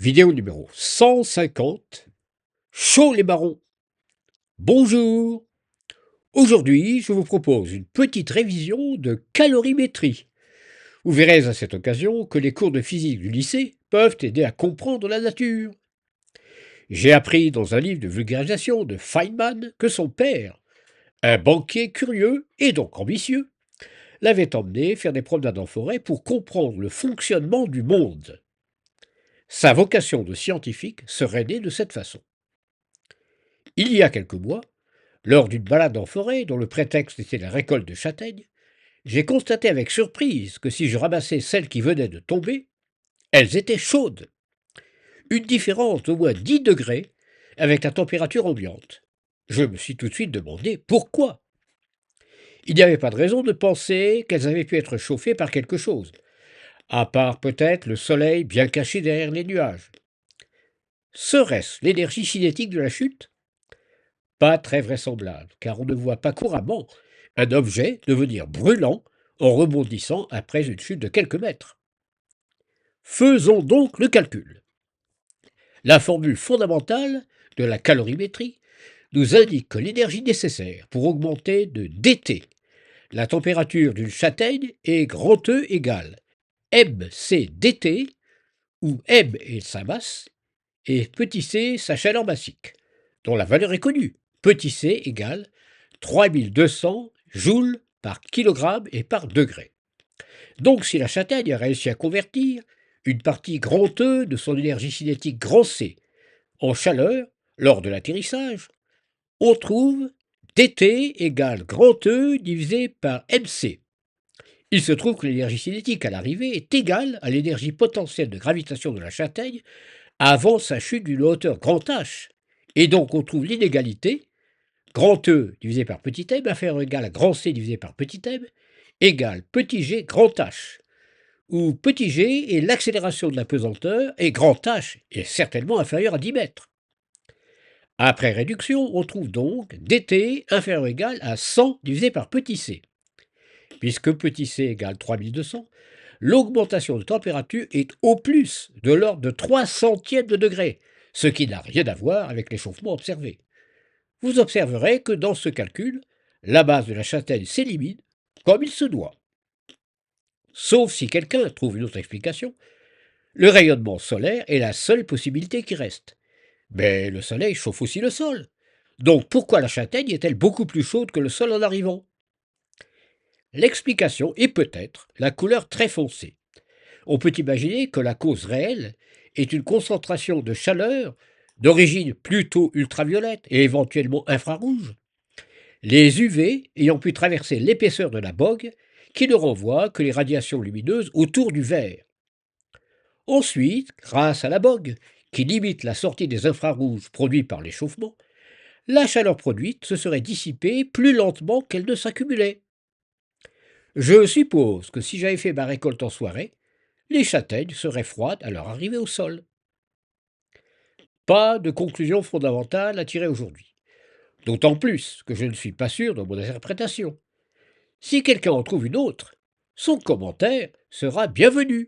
Vidéo numéro 150. Chaud les barons. Bonjour. Aujourd'hui, je vous propose une petite révision de calorimétrie. Vous verrez à cette occasion que les cours de physique du lycée peuvent aider à comprendre la nature. J'ai appris dans un livre de vulgarisation de Feynman que son père, un banquier curieux et donc ambitieux, l'avait emmené faire des promenades en forêt pour comprendre le fonctionnement du monde. Sa vocation de scientifique serait née de cette façon. Il y a quelques mois, lors d'une balade en forêt dont le prétexte était la récolte de châtaignes, j'ai constaté avec surprise que si je ramassais celles qui venaient de tomber, elles étaient chaudes. Une différence d'au moins 10 degrés avec la température ambiante. Je me suis tout de suite demandé pourquoi. Il n'y avait pas de raison de penser qu'elles avaient pu être chauffées par quelque chose, à part peut-être le soleil bien caché derrière les nuages. Serait-ce l'énergie cinétique de la chute? Pas très vraisemblable, car on ne voit pas couramment un objet devenir brûlant en rebondissant après une chute de quelques mètres. Faisons donc le calcul. La formule fondamentale de la calorimétrie nous indique que l'énergie nécessaire pour augmenter de dt la température d'une châtaigne est grand E égale mc dt, où m est sa masse et petit c sa chaleur massique, dont la valeur est connue. Petit c égale 3200 joules par kilogramme et par degré. Donc si la châtaigne a réussi à convertir une partie grand E de son énergie cinétique grand C en chaleur lors de l'atterrissage, on trouve dt égale grand E divisé par mc. Il se trouve que l'énergie cinétique à l'arrivée est égale à l'énergie potentielle de gravitation de la châtaigne avant sa chute d'une hauteur grand H. Et donc on trouve l'inégalité grand E divisé par petit m inférieur ou égal à grand C divisé par petit m égale petit g grand H, où petit g est l'accélération de la pesanteur et grand H est certainement inférieur à 10 mètres. Après réduction, on trouve donc dt inférieur ou égal à 100 divisé par petit c. Puisque petit c égale 3200, l'augmentation de température est au plus de l'ordre de 3 centièmes de degré, ce qui n'a rien à voir avec l'échauffement observé. Vous observerez que dans ce calcul, la base de la châtaigne s'élimine comme il se doit. Sauf si quelqu'un trouve une autre explication, le rayonnement solaire est la seule possibilité qui reste. Mais le soleil chauffe aussi le sol. Donc pourquoi la châtaigne est-elle beaucoup plus chaude que le sol en arrivant? L'explication est peut-être la couleur très foncée. On peut imaginer que la cause réelle est une concentration de chaleur d'origine plutôt ultraviolette et éventuellement infrarouge, les UV ayant pu traverser l'épaisseur de la bogue qui ne renvoie que les radiations lumineuses autour du verre. Ensuite, grâce à la bogue, qui limite la sortie des infrarouges produits par l'échauffement, la chaleur produite se serait dissipée plus lentement qu'elle ne s'accumulait. Je suppose que si j'avais fait ma récolte en soirée, les châtaignes seraient froides à leur arrivée au sol. Pas de conclusion fondamentale à tirer aujourd'hui. D'autant plus que je ne suis pas sûr de mon interprétation. Si quelqu'un en trouve une autre, son commentaire sera bienvenu.